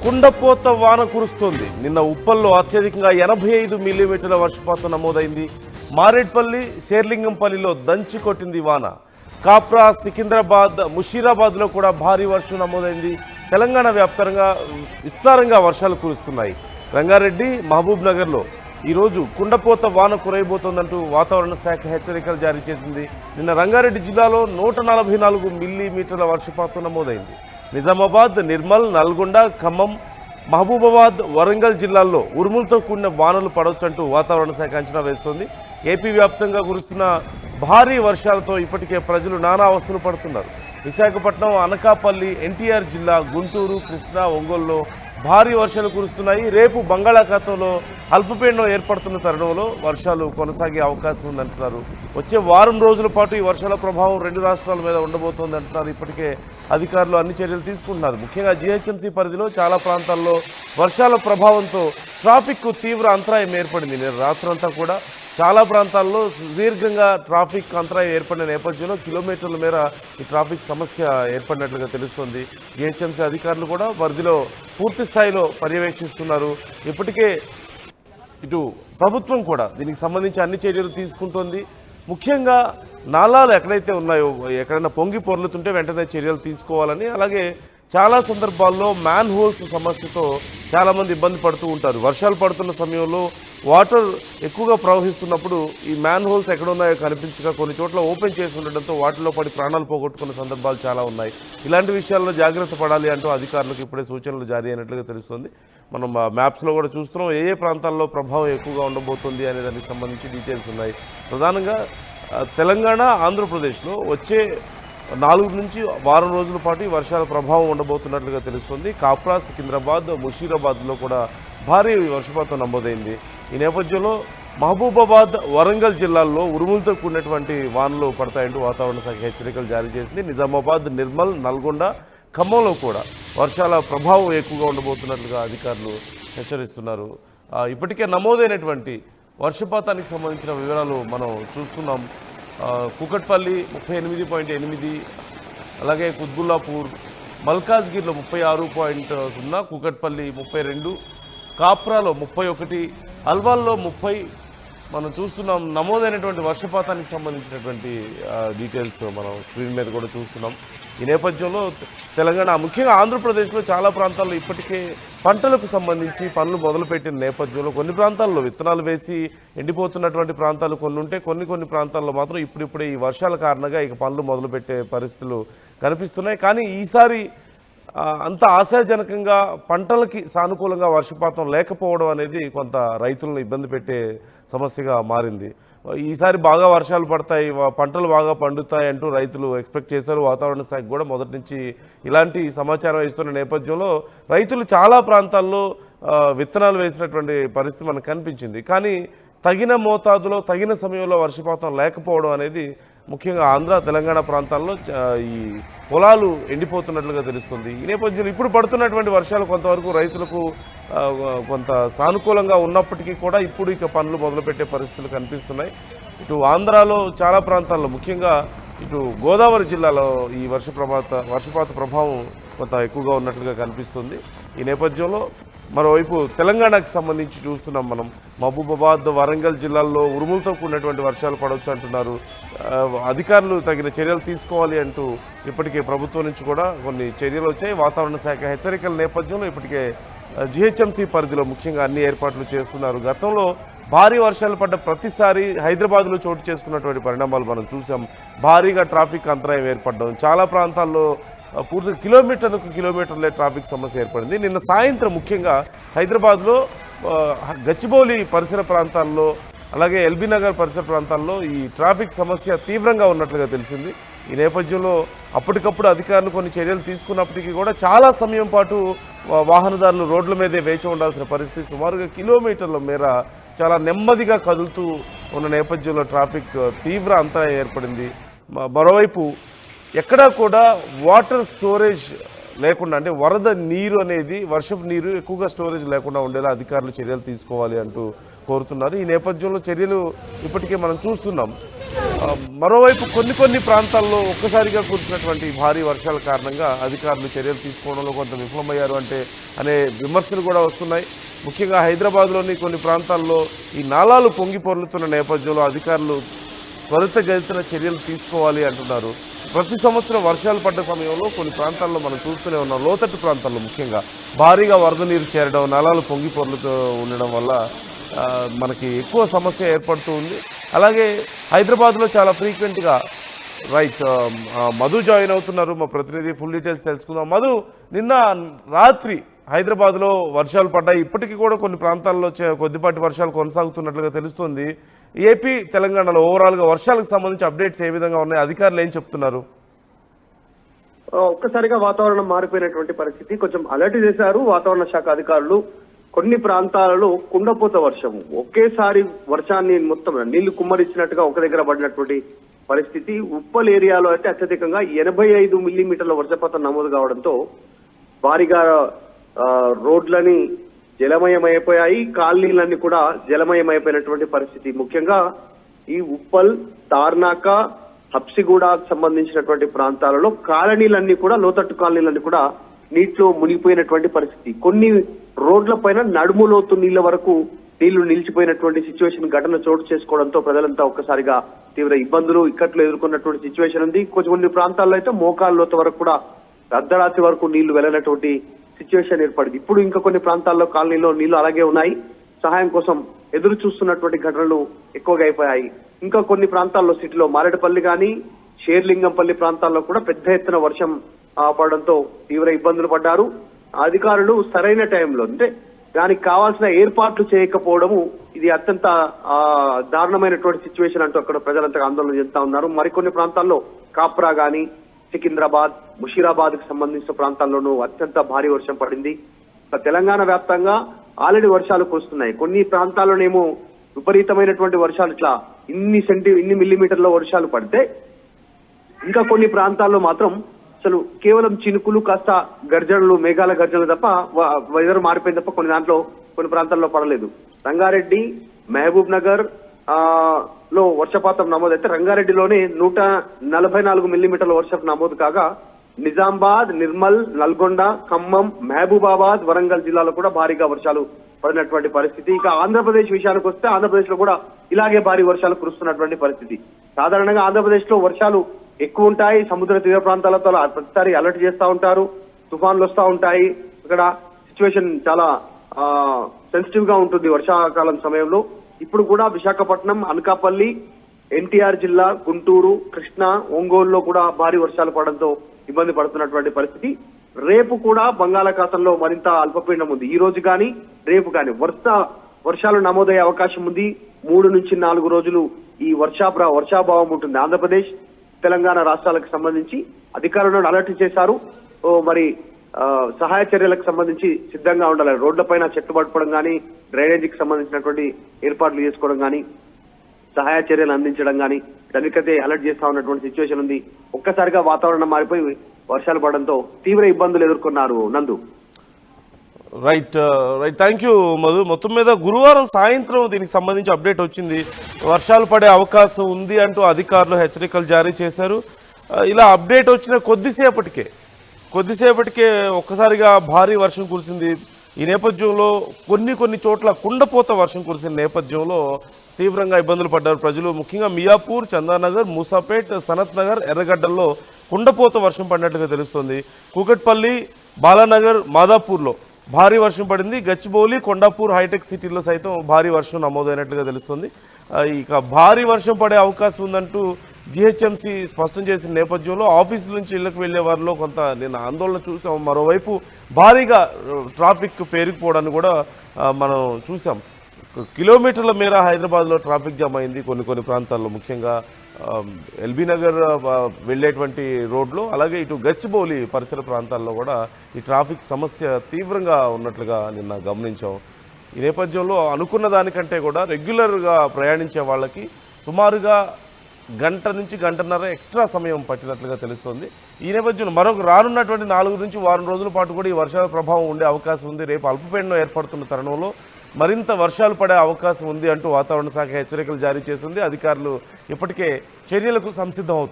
కుండపోత వాన కురుస్తోంది. నిన్న ఉప్పల్లో అత్యధికంగా 85 మిల్లీమీటర్ల వర్షపాతం నమోదైంది. మారేడ్పల్లి, శేర్లింగంపల్లిలో దంచి కొట్టింది వాన. కాప్రా, సికింద్రాబాద్, ముషీరాబాద్లో కూడా భారీ వర్షం నమోదైంది. తెలంగాణ వ్యాప్తంగా విస్తారంగా వర్షాలు కురుస్తున్నాయి. రంగారెడ్డి, మహబూబ్ నగర్లో ఈరోజు కుండపోత వాన కురైపోతోందంటూ వాతావరణ శాఖ హెచ్చరికలు జారీ చేసింది. నిన్న రంగారెడ్డి జిల్లాలో 144 మిల్లీమీటర్ల వర్షపాతం నమోదైంది. నిజామాబాద్, నిర్మల్, నల్గొండ, ఖమ్మం, మహబూబాబాద్, వరంగల్ జిల్లాల్లో ఉరుములతో కూడిన వానలు పడవచ్చంటూ వాతావరణ శాఖ అంచనా వేస్తోంది. ఏపీ వ్యాప్తంగా కురుస్తున్న భారీ వర్షాలతో ఇప్పటికే ప్రజలు నానా అవస్థలు పడుతున్నారు. విశాఖపట్నం, అనకాపల్లి, ఎన్టీఆర్ జిల్లా, గుంటూరు, కృష్ణా, ఒంగోలులో భారీ వర్షాలు కురుస్తున్నాయి. రేపు బంగాళాఖాతంలో అల్పపీడనం ఏర్పడుతున్న తరుణంలో వర్షాలు కొనసాగే అవకాశం ఉందంటున్నారు. వచ్చే వారం రోజుల పాటు ఈ వర్షాల ప్రభావం రెండు రాష్ట్రాల మీద ఉండబోతోంది అంటున్నారు. ఇప్పటికే అధికారులు అన్ని చర్యలు తీసుకుంటున్నారు. ముఖ్యంగా జీహెచ్ఎంసీ పరిధిలో చాలా ప్రాంతాల్లో వర్షాల ప్రభావంతో ట్రాఫిక్కు తీవ్ర అంతరాయం ఏర్పడింది. నేను రాత్రంతా కూడా చాలా ప్రాంతాల్లో సుదీర్ఘంగా ట్రాఫిక్ అంతరాయం ఏర్పడిన నేపథ్యంలో కిలోమీటర్ల మేర ఈ ట్రాఫిక్ సమస్య ఏర్పడినట్లుగా తెలుస్తోంది. జీహెచ్ఎంసీ అధికారులు కూడా పరిధిలో పూర్తి స్థాయిలో పర్యవేక్షిస్తున్నారు. ఇప్పటికే ఇటు ప్రభుత్వం కూడా దీనికి సంబంధించి అన్ని చర్యలు తీసుకుంటోంది. ముఖ్యంగా నాలాలు ఎక్కడైతే ఉన్నాయో, ఎక్కడైనా పొంగి పొర్లుతుంటే వెంటనే చర్యలు తీసుకోవాలని, అలాగే చాలా సందర్భాల్లో మ్యాన్ హోల్స్ సమస్యతో చాలామంది ఇబ్బంది పడుతూ ఉంటారు. వర్షాలు పడుతున్న సమయంలో వాటర్ ఎక్కువగా ప్రవహిస్తున్నప్పుడు ఈ మ్యాన్ హోల్స్ ఎక్కడ ఉన్నాయో కనిపించక కొన్ని చోట్ల ఓపెన్ చేసి ఉండడంతో వాటిలో పడి ప్రాణాలు పోగొట్టుకున్న సందర్భాలు చాలా ఉన్నాయి. ఇలాంటి విషయాల్లో జాగ్రత్త పడాలి అంటూ అధికారులకు ఇప్పుడే సూచనలు జారీ అయినట్లుగా తెలుస్తుంది. మనం మ్యాప్స్లో కూడా చూస్తున్నాం ఏ ప్రాంతాల్లో ప్రభావం ఎక్కువగా ఉండబోతుంది అనే దానికి సంబంధించి డీటెయిల్స్ ఉన్నాయి. ప్రధానంగా తెలంగాణ, ఆంధ్రప్రదేశ్లో వచ్చే 4 నుంచి వారం రోజుల పాటు ఈ వర్షాల ప్రభావం ఉండబోతున్నట్లుగా తెలుస్తుంది. కాప్రా, సికింద్రాబాద్, ముషీరాబాద్లో కూడా భారీ వర్షపాతం నమోదైంది. ఈ నేపథ్యంలో మహబూబాబాద్, వరంగల్ జిల్లాల్లో ఉరుములతో కూడినటువంటి వానలు పడతాయంటూ వాతావరణ శాఖ హెచ్చరికలు జారీ చేసింది. నిజామాబాద్, నిర్మల్, నల్గొండ, ఖమ్మంలో కూడా వర్షాల ప్రభావం ఎక్కువగా ఉండబోతున్నట్లుగా అధికారులు హెచ్చరిస్తున్నారు. ఇప్పటికే నమోదైనటువంటి వర్షపాతానికి సంబంధించిన వివరాలు మనం చూస్తున్నాం. కూకట్పల్లి 38.8, అలాగే కుత్బుల్లాపూర్, మల్కాజ్గిరిలో 36.0, కూకట్పల్లి 32, కాప్రాలో 31, అల్వాల్లో 30 మనం చూస్తున్నాం. నమోదైనటువంటి వర్షపాతానికి సంబంధించినటువంటి డీటెయిల్స్ మనం స్క్రీన్ మీద కూడా చూస్తున్నాం. ఈ నేపథ్యంలో తెలంగాణ, ముఖ్యంగా ఆంధ్రప్రదేశ్లో చాలా ప్రాంతాల్లో ఇప్పటికే పంటలకు సంబంధించి పనులు మొదలుపెట్టిన నేపథ్యంలో కొన్ని ప్రాంతాల్లో విత్తనాలు వేసి ఎండిపోతున్నటువంటి ప్రాంతాలు కొన్ని ఉంటే, కొన్ని ప్రాంతాల్లో మాత్రం ఇప్పుడిప్పుడే ఈ వర్షాల కారణంగా ఇక పనులు మొదలుపెట్టే పరిస్థితులు కనిపిస్తున్నాయి. కానీ ఈసారి అంత ఆశాజనకంగా పంటలకి సానుకూలంగా వర్షపాతం లేకపోవడం అనేది కొంత రైతులను ఇబ్బంది పెట్టే సమస్యగా మారింది. ఈసారి బాగా వర్షాలు పడతాయి, పంటలు బాగా పండుతాయి అంటూ రైతులు ఎక్స్పెక్ట్ చేశారు. వాతావరణ శాఖ కూడా మొదటి నుంచి ఇలాంటి సమాచారం ఇస్తున్న నేపథ్యంలో రైతులు చాలా ప్రాంతాల్లో విత్తనాలు వేసినటువంటి పరిస్థితి మనకు కనిపించింది. కానీ తగిన మోతాదులో తగిన సమయంలో వర్షపాతం లేకపోవడం అనేది ముఖ్యంగా ఆంధ్ర, తెలంగాణ ప్రాంతాల్లో ఈ పొలాలు ఎండిపోతున్నట్లుగా తెలుస్తుంది. ఈ నేపథ్యంలో ఇప్పుడు పడుతున్నటువంటి వర్షాలు కొంతవరకు రైతులకు కొంత సానుకూలంగా ఉన్నప్పటికీ కూడా ఇప్పుడు ఇక పనులు మొదలుపెట్టే పరిస్థితులు కనిపిస్తున్నాయి. ఇటు ఆంధ్రాలో చాలా ప్రాంతాల్లో, ముఖ్యంగా ఇటు గోదావరి జిల్లాలో ఈ వర్షపాత ప్రభావం కొంత ఎక్కువగా ఉన్నట్లుగా కనిపిస్తుంది. ఈ నేపథ్యంలో మరోవైపు తెలంగాణకు సంబంధించి చూస్తున్నాం మనం. మహబూబాబాద్, వరంగల్ జిల్లాల్లో ఉరుములతో కూడినటువంటి వర్షాలు పడవచ్చు అంటున్నారు. అధికారులు తగిన చర్యలు తీసుకోవాలి అంటూ ఇప్పటికే ప్రభుత్వం నుంచి కూడా కొన్ని చర్యలు వచ్చాయి. వాతావరణ శాఖ హెచ్చరికల నేపథ్యంలో ఇప్పటికే జీహెచ్ఎంసీ పరిధిలో ముఖ్యంగా అన్ని ఏర్పాట్లు చేస్తున్నారు. గతంలో భారీ వర్షాలు పడ్డ ప్రతిసారి హైదరాబాద్లో చోటు చేసుకున్నటువంటి పరిణామాలు మనం చూసాం. భారీగా ట్రాఫిక్ అంతరాయం ఏర్పడడం, చాలా ప్రాంతాల్లో పూర్తి కిలోమీటర్లే ట్రాఫిక్ సమస్య ఏర్పడింది. నిన్న సాయంత్రం ముఖ్యంగా హైదరాబాద్లో గచ్చిబౌలి పరిసర ప్రాంతాల్లో, అలాగే ఎల్బీ నగర్ పరిసర ప్రాంతాల్లో ఈ ట్రాఫిక్ సమస్య తీవ్రంగా ఉన్నట్లుగా తెలిసింది. ఈ నేపథ్యంలో అప్పటికప్పుడు అధికారులు కొన్ని చర్యలు తీసుకున్నప్పటికీ కూడా చాలా సమయం పాటు వాహనదారులు రోడ్ల మీదే వేచి ఉండాల్సిన పరిస్థితి. సుమారుగా కిలోమీటర్ల మేర చాలా నెమ్మదిగా కదులుతూ ఉన్న నేపథ్యంలో ట్రాఫిక్ తీవ్ర అంతరాయం ఏర్పడింది. మరోవైపు ఎక్కడా కూడా వాటర్ స్టోరేజ్ లేకుండా అంటే వరద నీరు అనేది వర్షపు నీరు ఎక్కువగా స్టోరేజ్ లేకుండా ఉండేలా అధికారులు చర్యలు తీసుకోవాలి అంటూ కోరుతున్నారు. ఈ నేపథ్యంలో చర్యలు ఇప్పటికే మనం చూస్తున్నాం. మరోవైపు కొన్ని ప్రాంతాల్లో ఒక్కసారిగా కురిసినటువంటి భారీ వర్షాల కారణంగా అధికారులు చర్యలు తీసుకోవడంలో కొంత విఫలమయ్యారు అనే విమర్శలు కూడా వస్తున్నాయి. ముఖ్యంగా హైదరాబాద్లోని కొన్ని ప్రాంతాల్లో ఈ నాలాలు పొంగి పొర్లుతున్న నేపథ్యంలో అధికారులు త్వరితగతిన చర్యలు తీసుకోవాలి అంటున్నారు. ప్రతి సంవత్సరం వర్షాలు పడ్డ సమయంలో కొన్ని ప్రాంతాల్లో మనం చూస్తూనే ఉన్నాం. లోతట్టు ప్రాంతాల్లో ముఖ్యంగా భారీగా వరద నీరు చేరడం, నలాలు పొంగి పొర్లుతూ ఉండడం వల్ల మనకి ఎక్కువ సమస్య ఏర్పడుతూ ఉంది. అలాగే హైదరాబాద్లో చాలా ఫ్రీక్వెంట్గా మధు జాయిన్ అవుతున్నారు, మా ప్రతినిధి. ఫుల్ డీటెయిల్స్ తెలుసుకుందాం. మధు, నిన్న రాత్రి హైదరాబాద్లో వర్షాలు పడ్డాయి. ఇప్పటికీ కూడా కొన్ని ప్రాంతాల్లో కొద్దిపాటి వర్షాలు కొనసాగుతున్నట్లుగా తెలుస్తోంది. ఏపీ తెలంగాణలో ఓవరాల్గా వర్షాలకు సంబంధించి అప్డేట్స్ ఏ విధంగా ఉన్నాయి? అధికారులు ఏం చెప్తున్నారు? ఒక్కసారిగా వాతావరణం మారిపోయినటువంటి పరిస్థితి. కొంచెం అలర్ట్ చేశారు వాతావరణ శాఖ అధికారులు. కొన్ని ప్రాంతాలలో కుండపోత వర్షం, ఒకేసారి వర్షాన్ని మొత్తం నీళ్లు కుమ్మరించినట్టుగా ఒక దగ్గర పడినటువంటి పరిస్థితి. ఉప్పల్ ఏరియాలో అయితే అత్యధికంగా 85 మిల్లీమీటర్ల వర్షపాతం నమోదు కావడంతో భారీగా రోడ్లని జలమయమైపోయాయి, కాలనీలన్నీ కూడా జలమయమైపోయినటువంటి పరిస్థితి. ముఖ్యంగా ఈ ఉప్పల్, తార్నాక, హబ్సిగూడకు సంబంధించినటువంటి ప్రాంతాలలో కాలనీలన్నీ కూడా, లోతట్టు కాలనీలన్నీ కూడా నీటిలో మునిగిపోయినటువంటి పరిస్థితి. కొన్ని రోడ్ల పైన నడుము లోతు నీళ్ల వరకు నీళ్లు నిలిచిపోయినటువంటి సిచ్యువేషన్ ఘటన చోటు చేసుకోవడంతో ప్రజలంతా ఒక్కసారిగా తీవ్ర ఇబ్బందులు, ఇక్కట్లు ఎదుర్కొన్నటువంటి సిచ్యువేషన్ ఉంది. కొన్ని ప్రాంతాల్లో అయితే మోకాళ్ళ లోతు వరకు కూడా అర్ధరాత్రి వరకు నీళ్లు వెళ్ళినటువంటి సిచ్యువేషన్ ఏర్పడింది. ఇప్పుడు ఇంకా కొన్ని ప్రాంతాల్లో కాలనీలో నీళ్లు అలాగే ఉన్నాయి. సహాయం కోసం ఎదురు చూస్తున్నటువంటి ఘటనలు ఎక్కువగా అయిపోయాయి. ఇంకా కొన్ని ప్రాంతాల్లో సిటీలో మారేడుపల్లి కానీ, షేర్లింగంపల్లి ప్రాంతాల్లో కూడా పెద్ద ఎత్తున వర్షం పడడంతో తీవ్ర ఇబ్బందులు పడ్డారు. అధికారులు సరైన టైంలో, అంటే దానికి కావాల్సిన ఏర్పాట్లు చేయకపోవడము ఇది అత్యంత దారుణమైనటువంటి సిచ్యువేషన్ అంటూ అక్కడ ప్రజలంతా ఆందోళన చెందుతా ఉన్నారు. మరికొన్ని ప్రాంతాల్లో కాప్రా గాని, సికింద్రాబాద్, ముషీరాబాద్ కి సంబంధించిన ప్రాంతాల్లోనూ అత్యంత భారీ వర్షం పడింది. తెలంగాణ వ్యాప్తంగా ఆల్రెడీ వర్షాలు కురుస్తున్నాయి. కొన్ని ప్రాంతాల్లోనేమో విపరీతమైనటువంటి వర్షాలు, ఇట్లా ఇన్ని మిల్లీమీటర్ల వర్షాలు పడితే, ఇంకా కొన్ని ప్రాంతాల్లో మాత్రం అసలు కేవలం చినుకులు, కాస్త గర్జనలు, మేఘాల గర్జనలు తప్ప వెదర్ మారిపోయింది తప్ప కొన్ని ప్రాంతాల్లో పడలేదు. రంగారెడ్డి, మహబూబ్ నగర్ లో వర్షపాతం నమోదైతే రంగారెడ్డిలోనే 144 మిల్లీమీటర్ల వర్షం నమోదు కాగా, నిజామాబాద్, నిర్మల్, నల్గొండ, ఖమ్మం, మహబూబాబాద్, వరంగల్ జిల్లాలో కూడా భారీగా వర్షాలు పడినటువంటి పరిస్థితి. ఇక ఆంధ్రప్రదేశ్ విషయానికి వస్తే ఆంధ్రప్రదేశ్ లో కూడా ఇలాగే భారీ వర్షాలు కురుస్తున్నటువంటి పరిస్థితి. సాధారణంగా ఆంధ్రప్రదేశ్ లో వర్షాలు ఎక్కువ ఉంటాయి. సముద్ర తీర ప్రాంతాలతో ప్రతిసారి అలర్ట్ చేస్తూ ఉంటారు, తుఫాన్లు వస్తూ ఉంటాయి. ఇక్కడ సిచ్యువేషన్ చాలా సెన్సిటివ్ గా ఉంటుంది వర్షాకాలం సమయంలో. ఇప్పుడు కూడా విశాఖపట్నం, అనకాపల్లి, ఎన్టీఆర్ జిల్లా, గుంటూరు, కృష్ణా, ఒంగోలులో కూడా భారీ వర్షాలు పడడంతో ఇబ్బంది పడుతున్నటువంటి పరిస్థితి. రేపు కూడా బంగాళాఖాతంలో మరింత అల్పపీడనం ఉంది. ఈ రోజు కానీ రేపు కానీ వర్షాలు నమోదయ్యే అవకాశం ఉంది. 3 నుంచి 4 రోజులు ఈ వర్షాభావం ఉంటుంది. ఆంధ్రప్రదేశ్, తెలంగాణ రాష్ట్రాలకు సంబంధించి అధికారులను అలర్ట్ చేశారు. మరి సహాయ చర్యలకు సంబంధించి సిద్ధంగా ఉండాలి. రోడ్లపైన చెట్లు పట్టుకోవడం కానీ, డ్రైనేజీకి సంబంధించినటువంటి ఏర్పాట్లు చేసుకోవడం కానీ, సహాయ చర్యలు అందించడం కానీ దానికైతే అలర్ట్ చేస్తా ఉన్నటువంటి సిచ్యువేషన్ ఉంది. ఒక్కసారిగా వాతావరణం మారిపోయి వర్షాలు పడడంతో తీవ్ర ఇబ్బందులు ఎదుర్కొన్నారు. నందు. Right, thank you Madhu. మొత్తం మీద గురువారం సాయంత్రం దీనికి సంబంధించి అప్డేట్ వచ్చింది. వర్షాలు పడే అవకాశం ఉంది అంటూ అధికారులు హెచ్చరికలు జారీ చేశారు. ఇలా అప్డేట్ వచ్చిన కొద్దిసేపటికే ఒక్కసారిగా భారీ వర్షం కురిసింది. ఈ నేపథ్యంలో కొన్ని చోట్ల కుండపోత వర్షం కురిసిన నేపథ్యంలో తీవ్రంగా ఇబ్బందులు పడ్డారు ప్రజలు. ముఖ్యంగా మియాపూర్, చందానగర్, మూసాపేట్, సనత్ నగర్, ఎర్రగడ్డల్లో కుండపోత వర్షం పడినట్లుగా తెలుస్తోంది. కూకట్పల్లి, బాలానగర్, మాదాపూర్లో భారీ వర్షం పడింది. గచ్చిబౌలి, కొండాపూర్, హైటెక్ సిటీలో సైతం భారీ వర్షం నమోదైనట్లుగా తెలుస్తుంది. ఇక భారీ వర్షం పడే అవకాశం ఉందంటూ జిహెచ్ఎంసీ స్పష్టం చేసిన నేపథ్యంలో ఆఫీసుల నుంచి ఇళ్లకు వెళ్లే వారిలో కొంత నిన్న ఆందోళన చూసాం. మరోవైపు భారీగా ట్రాఫిక్ పేరుకుపోవడాన్ని కూడా మనం చూసాం. కిలోమీటర్ల మేర హైదరాబాద్లో ట్రాఫిక్ జామ్ అయింది కొన్ని ప్రాంతాల్లో, ముఖ్యంగా ఎల్బీ నగర్ వెళ్ళేటువంటి రోడ్లో, అలాగే ఇటు గచ్చిబౌలి పరిసర ప్రాంతాల్లో కూడా ఈ ట్రాఫిక్ సమస్య తీవ్రంగా ఉన్నట్లుగా నిన్న గమనించాం. ఈ నేపథ్యంలో అనుకున్న దానికంటే కూడా రెగ్యులర్గా ప్రయాణించే వాళ్ళకి సుమారుగా గంట నుంచి గంటన్నర ఎక్స్ట్రా సమయం పట్టినట్లుగా తెలుస్తోంది. ఈ నేపథ్యంలో మరొక రానున్నటువంటి 4 నుంచి వారం రోజుల పాటు కూడా ఈ వర్షాల ప్రభావం ఉండే అవకాశం ఉంది. రేపు అల్పపీడనం ఏర్పడుతున్న తరుణంలో మరింత వర్షాలు పడే అవకాశం ఉంది అంటూ వాతావరణ శాఖ హెచ్చరికలు జారీ చేసింది. అధికారులు ఇప్పటికే చర్యలకు సంసిద్ధమవుతున్నారు.